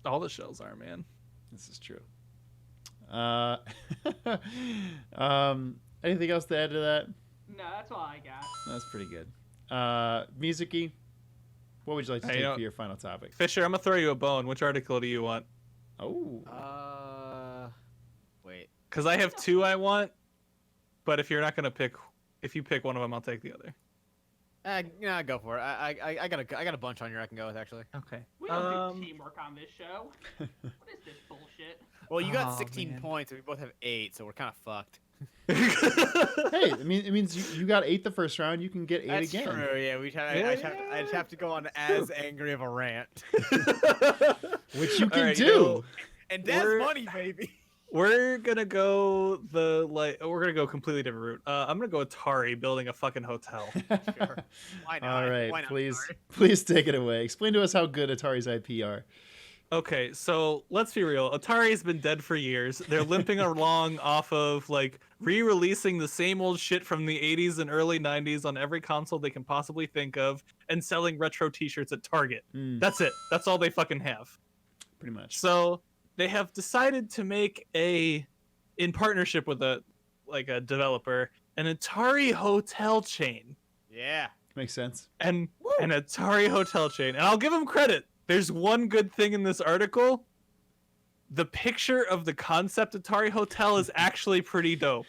All the shells are, man. This is true. Anything else to add to that? No, that's all I got. That's pretty good. Mizuki, what would you like to take for your final topic? Fisher, I'm gonna throw you a bone. Which article do you want? Oh. Wait. Because I have 2 I want, but if you're not gonna pick, if you pick one of them, I'll take the other. Yeah, go for it. I got a bunch on here I can go with actually. Okay. We don't do teamwork on this show. What is this bullshit? Well, you got 16 points, and we both have 8, so we're kind of fucked. Hey, it means you got 8 the first round. You can get 8 That's again. True. Yeah, I just have to go on as angry of a rant, which you can do. And that's money, baby. We're gonna go we're gonna go completely different route. I'm gonna go Atari building a fucking hotel. Sure. Why not? All right, Why not, please, Atari? please take it away. Explain to us how good Atari's IP are. Okay, so let's be real. Atari's been dead for years. They're limping along off of like re-releasing the same old shit from the 80s and early 90s on every console they can possibly think of and selling retro t-shirts at Target. That's it. That's all they fucking have. Pretty much. So they have decided to make in partnership with a developer, an Atari hotel chain. Yeah. Makes sense. An Atari hotel chain. And I'll give them credit. There's one good thing in this article. The picture of the concept Atari hotel is actually pretty dope.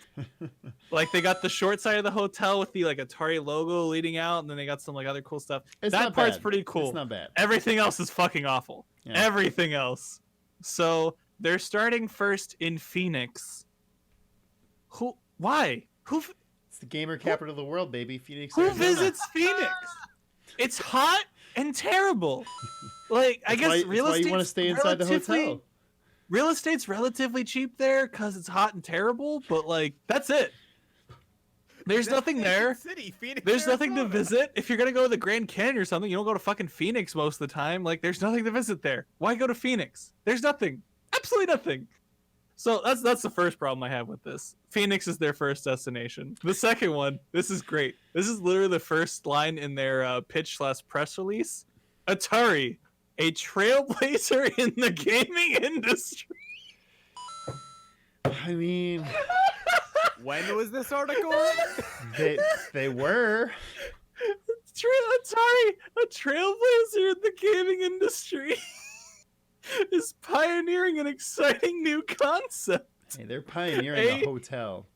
Like they got the short side of the hotel with the like Atari logo leading out, and then they got some like other cool stuff. It's that not part's bad. pretty cool. It's not bad. Everything else is fucking awful. Yeah. Everything else. So they're starting first in Phoenix. Why? It's the gamer capital of the world, baby. Phoenix. Who Arizona. visits Phoenix? It's hot and terrible. Like I guess real that's why estate. you want to stay inside the hotel. Real estate's relatively cheap there because it's hot and terrible, but like that's it. There's nothing there. City, Phoenix, There's nothing to Arizona. visit. If you're gonna go to the Grand Canyon or something, you don't go to fucking Phoenix most of the time. Like there's nothing to visit there. Why go to Phoenix? There's nothing. Absolutely nothing. So that's the first problem I have with this. Phoenix is their first destination. The second one, this is great. This is literally the first line in their pitch/press release. Atari, a trailblazer in the gaming industry. I mean, When was this article? they were. Atari, a trailblazer in the gaming industry, is pioneering an exciting new concept. Hey, they're pioneering a hotel.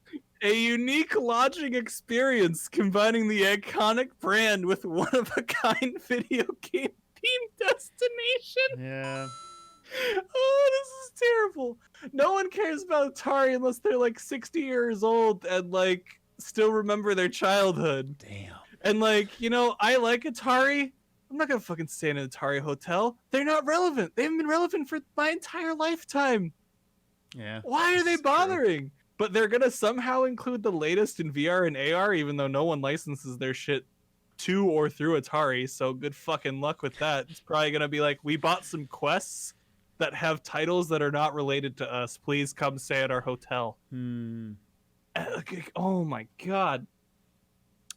A unique lodging experience combining the iconic brand with one-of-a-kind video game themed destination. Yeah. Oh, this is terrible. No one cares about Atari unless they're like 60 years old and like still remember their childhood. Damn. And like, I like Atari. I'm not gonna fucking stay in an Atari hotel. They're not relevant. They haven't been relevant for my entire lifetime. Yeah. Why are they that's true. bothering? But they're gonna somehow include the latest in VR and AR, even though no one licenses their shit to or through Atari. So good fucking luck with that. It's probably gonna be like, we bought some quests that have titles that are not related to us. Please come stay at our hotel. Oh my god.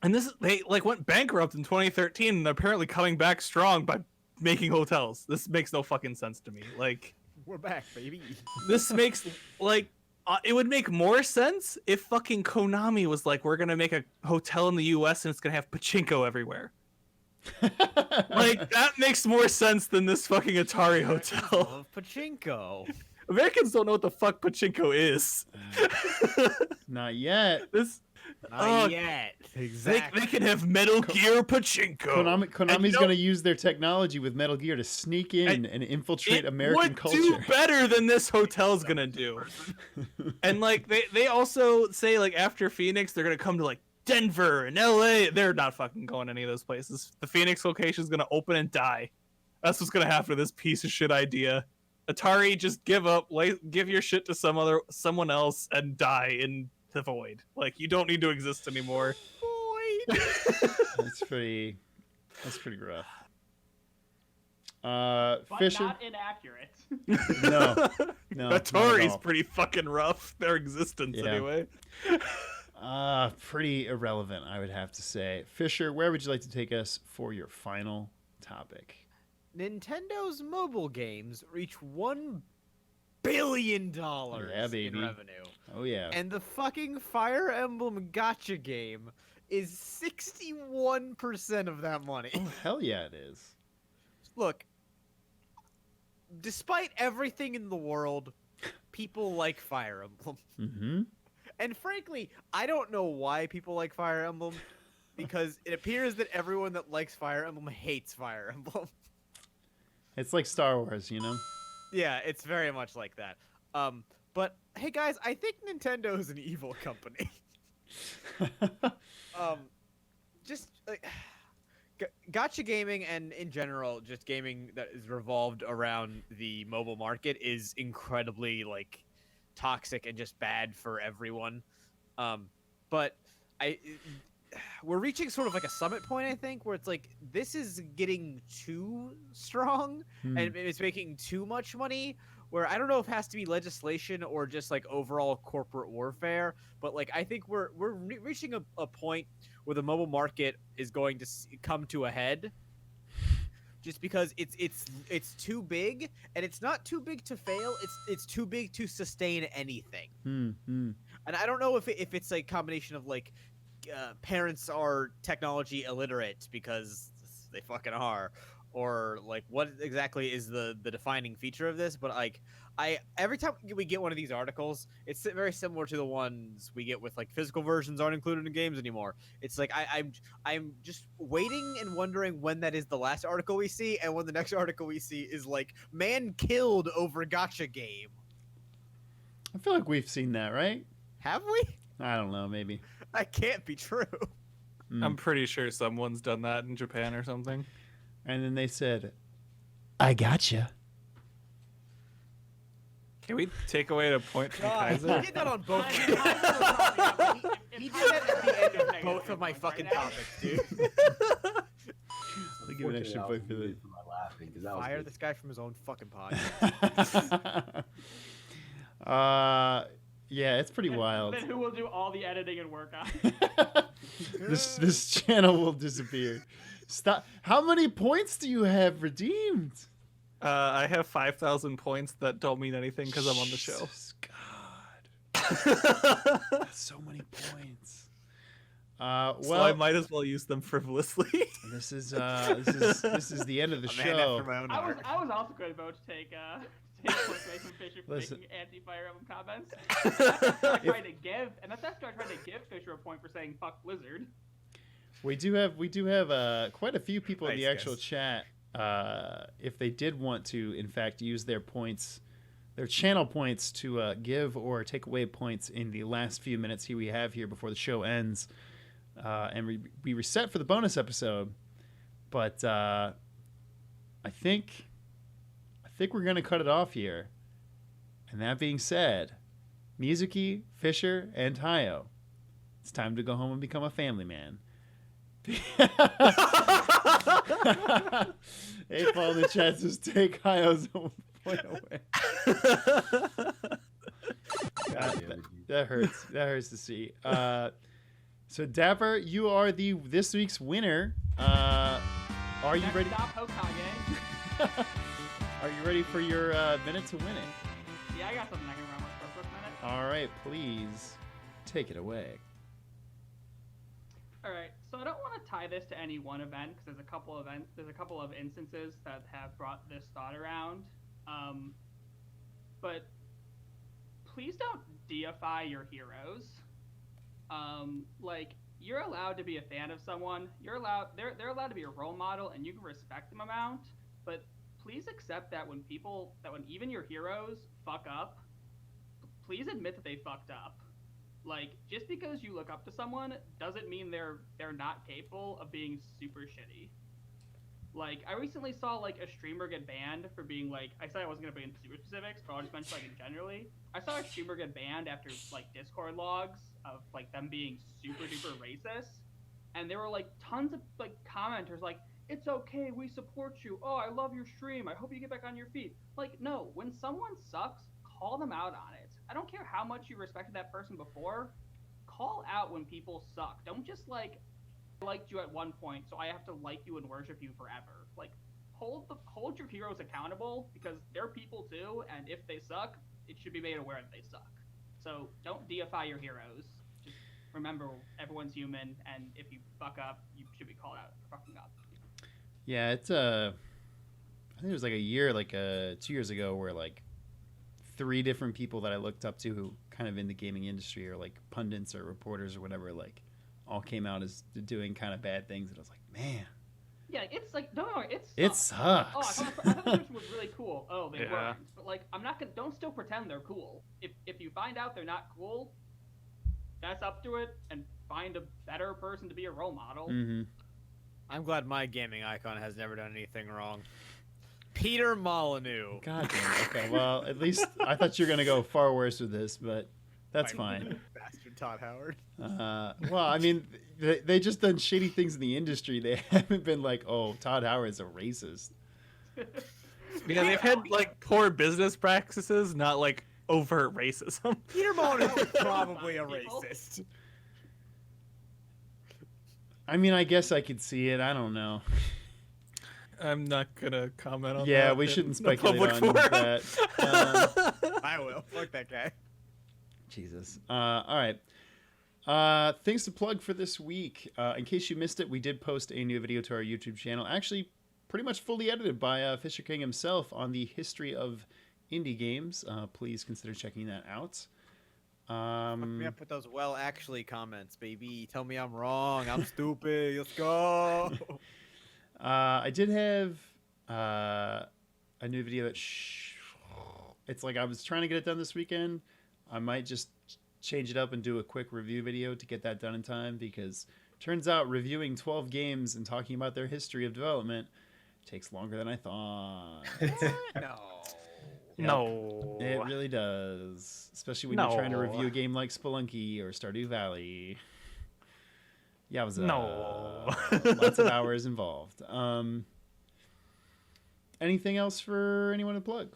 And they like went bankrupt in 2013 and they're apparently coming back strong by making hotels. This makes no fucking sense to me. Like, We're back, baby. this makes like it would make more sense if fucking Konami was like, we're gonna make a hotel in the US and it's gonna have pachinko everywhere. Like that makes more sense than this fucking Atari hotel. Of pachinko. Americans don't know what the fuck pachinko is. Not yet. Not yet. Exactly. They can have Metal Gear pachinko. Konami's going to use their technology with Metal Gear to sneak in and infiltrate American culture. It would do better than this hotel's gonna do. And like they also say like after Phoenix they're gonna come to like Denver and LA. They're not fucking going to any of those places. The Phoenix location is gonna open and die. That's what's gonna happen to this piece of shit idea. Atari, just give up. Give your shit to someone else and die in the void. Like you don't need to exist anymore. Void. That's pretty rough. But Fisher. not inaccurate. No, not at Atari's all. pretty fucking rough. Their existence Yeah. anyway. Pretty irrelevant, I would have to say. Fisher, where would you like to take us for your final topic? Nintendo's mobile games reach $1 billion Yeah, baby. in revenue. Oh yeah. And the fucking Fire Emblem gacha game is 61% of that money. Oh, hell yeah, it is. Look, despite everything in the world, people like Fire Emblem. Mm-hmm. And frankly, I don't know why people like Fire Emblem, because it appears that everyone that likes Fire Emblem hates Fire Emblem. It's like Star Wars, you know? Yeah, it's very much like that. But hey guys, I think Nintendo is an evil company. Just like gacha gaming and in general, just gaming that is revolved around the mobile market is incredibly like toxic and just bad for everyone. But we're reaching sort of like a summit point, I think, where it's like this is getting too strong and it's making too much money. Where I don't know if it has to be legislation or just like overall corporate warfare, but like I think we're reaching a point where the mobile market is going to come to a head. Just because it's too big, and it's not too big to fail. It's too big to sustain anything. And I don't know if it's a combination of like parents are technology illiterate because they fucking are, or like what exactly is the defining feature of this. But like every time we get one of these articles, it's very similar to the ones we get with like physical versions aren't included in games anymore. It's like I'm just waiting and wondering when that is the last article we see, and when the next article we see is like man killed over gacha game. I feel like we've seen that, right? Have we? I don't know, maybe. That can't be true. I'm pretty sure someone's done that in Japan or something. And then they said, "I gotcha." Can we take away the point from He Kaiser? did that on both. He did that at the end of both of my fucking topics, dude. I'll give an extra point for that. For my laughing, 'cause that was Fire good. this guy from his own fucking podcast. Yeah, it's pretty wild. Then who will do all the editing and work on? This channel will disappear. Stop. How many points do you have redeemed? I have 5,000 points that don't mean anything because I'm on the show. Jesus God. That's so many points. Well, So I might as well use them frivolously. this is the end of the show. I was also going to vote to take points away from Fisher for Listen. making anti-Fire Emblem comments. That's after I tried to give Fisher a point for saying "fuck Blizzard." We do have quite a few people in the Nice, actual guys. chat. If they did want to, in fact, use their points, their channel points to give or take away points in the last few minutes we have here before the show ends, and we reset for the bonus episode. But I think we're gonna cut it off here. And that being said, Mizuki, Fisher, and Tayo, it's time to go home and become a family man. Hey, Paul in the chat says take Tayo's point away. God, that hurts. That hurts to see. So Dapper, you are this week's winner. Are you Next ready? stop, Hokage. Are you ready for your minute to win it? Yeah, I got something I can run with for a quick minute. All right, please take it away. All right, so I don't want to tie this to any one event because there's a couple of instances that have brought this thought around. But please don't deify your heroes. Like you're allowed to be a fan of someone. They're allowed to be a role model, and you can respect them amount. But please accept that when even your heroes fuck up, please admit that they fucked up. Like, just because you look up to someone doesn't mean they're not capable of being super shitty. Like, I recently saw, like, a streamer get banned for being, like, I said I wasn't going to be into super specifics, but I'll just mention, like, generally. I saw a streamer get banned after, like, Discord logs of, like, them being super duper racist. And there were, like, tons of, like, commenters, like, it's okay, we support you. Oh, I love your stream. I hope you get back on your feet. Like, no, when someone sucks, call them out on it. I don't care how much you respected that person before. Call out when people suck. Don't just like I liked you at one point, so I have to like you and worship you forever. Like hold your heroes accountable because they're people too, and if they suck, it should be made aware that they suck. So don't deify your heroes. Just remember everyone's human, and if you fuck up, you should be called out for fucking up. Yeah, it's I think it was like a year, 2 years ago, where like 3 different people that I looked up to who kind of in the gaming industry or like pundits or reporters or whatever, like all came out as doing kind of bad things, and I was like, man, Yeah, it's like no, it it sucks. sucks. Oh, I thought the person was really cool. Oh, they Yeah. weren't. But like, I'm not gonna. Don't still pretend they're cool. If you find out they're not cool, that's up to it, and find a better person to be a role model. Mm-hmm. I'm glad my gaming icon has never done anything wrong. Peter Molyneux. God damn it. Okay, well, at least I thought you were gonna go far worse with this, but that's fine. Bastard Todd Howard. Well, I mean, they just done shady things in the industry. They haven't been like, oh, Todd Howard's a racist. Yeah, they've had like poor business practices, not like overt racism. Peter Molyneux is probably a racist. I mean, I guess I could see it. I don't know. I'm not gonna comment on that. Yeah, we shouldn't in the speculate public on forum. that. I will. Fuck that guy. Jesus. All right. Things to plug for this week. In case you missed it, we did post a new video to our YouTube channel. Actually, pretty much fully edited by Fisher King himself on the history of indie games. Please consider checking that out. Fuck me up with those well actually comments, baby. Tell me I'm wrong. I'm stupid. Let's go. I did have a new video that it's like I was trying to get it done this weekend. I might just change it up and do a quick review video to get that done in time, because turns out reviewing 12 games and talking about their history of development takes longer than I thought. No. Yep. No. It really does. Especially when you're trying to review a game like Spelunky or Stardew Valley. Yeah, it was lots of hours involved. Anything else for anyone to plug?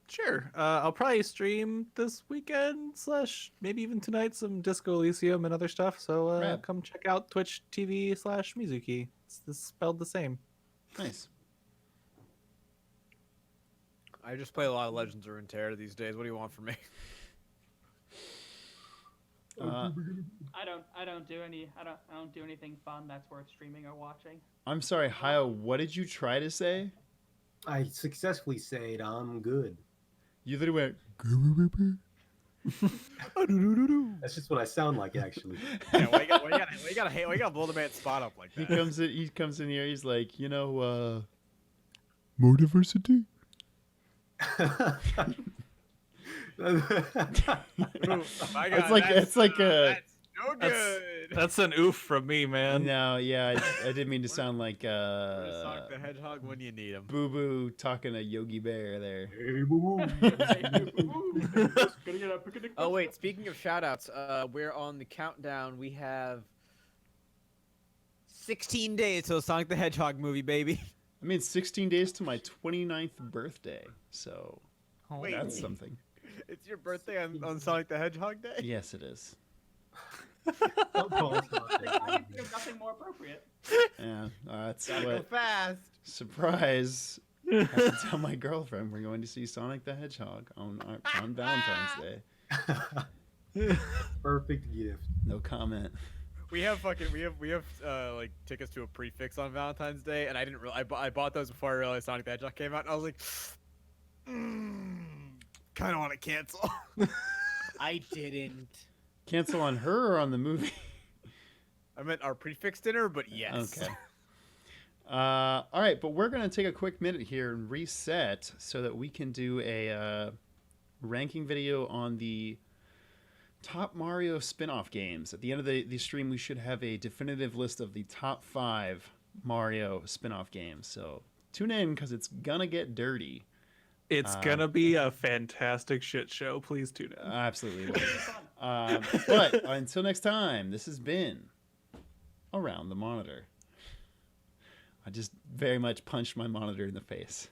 Sure. I'll probably stream this weekend / maybe even tonight some Disco Elysium and other stuff. So Rad. come check out Twitch TV / Mizuki. It's spelled the same. Nice. I just play a lot of Legends of Runeterra these days. What do you want from me? I don't do anything fun that's worth streaming or watching. I'm sorry, Hayo, what did you try to say? I successfully said I'm good. You literally went. That's just what I sound like, actually. Yeah, why you gotta blow the man's spot up like He that? comes in here. He's like, more diversity. It's like a. No good. That's an oof from me, man. No, yeah, I didn't mean to sound like Sonic the Hedgehog when you need him. Boo Boo talking to Yogi Bear there. Oh wait, speaking of shoutouts, we're on the countdown. We have 16 days till Sonic the Hedgehog movie, baby. I mean, 16 days to my 29th birthday, so Wait. that's something. It's your birthday on Sonic the Hedgehog Day? Yes, it is. Don't call us on that. I can think of nothing more appropriate. Yeah, that's Gotta go what. fast. Surprise! I have to tell my girlfriend we're going to see Sonic the Hedgehog on Valentine's Day. Perfect gift. No comment. We have like tickets to a prefix on Valentine's Day, and I didn't realize I bought those before I realized Sonic the Hedgehog came out, and I was like, kind of want to cancel. I didn't. Cancel on her or on the movie? I meant our prefix dinner, but yes. Okay. All right, but we're going to take a quick minute here and reset so that we can do a ranking video on the top Mario spin-off games. At the end of the stream, we should have a definitive list of the top 5 Mario spin-off games. So tune in because it's going to get dirty. It's gonna be a fantastic shit show. Please tune in. Absolutely. But until next time, this has been Around the Monitor. I just very much punched my monitor in the face.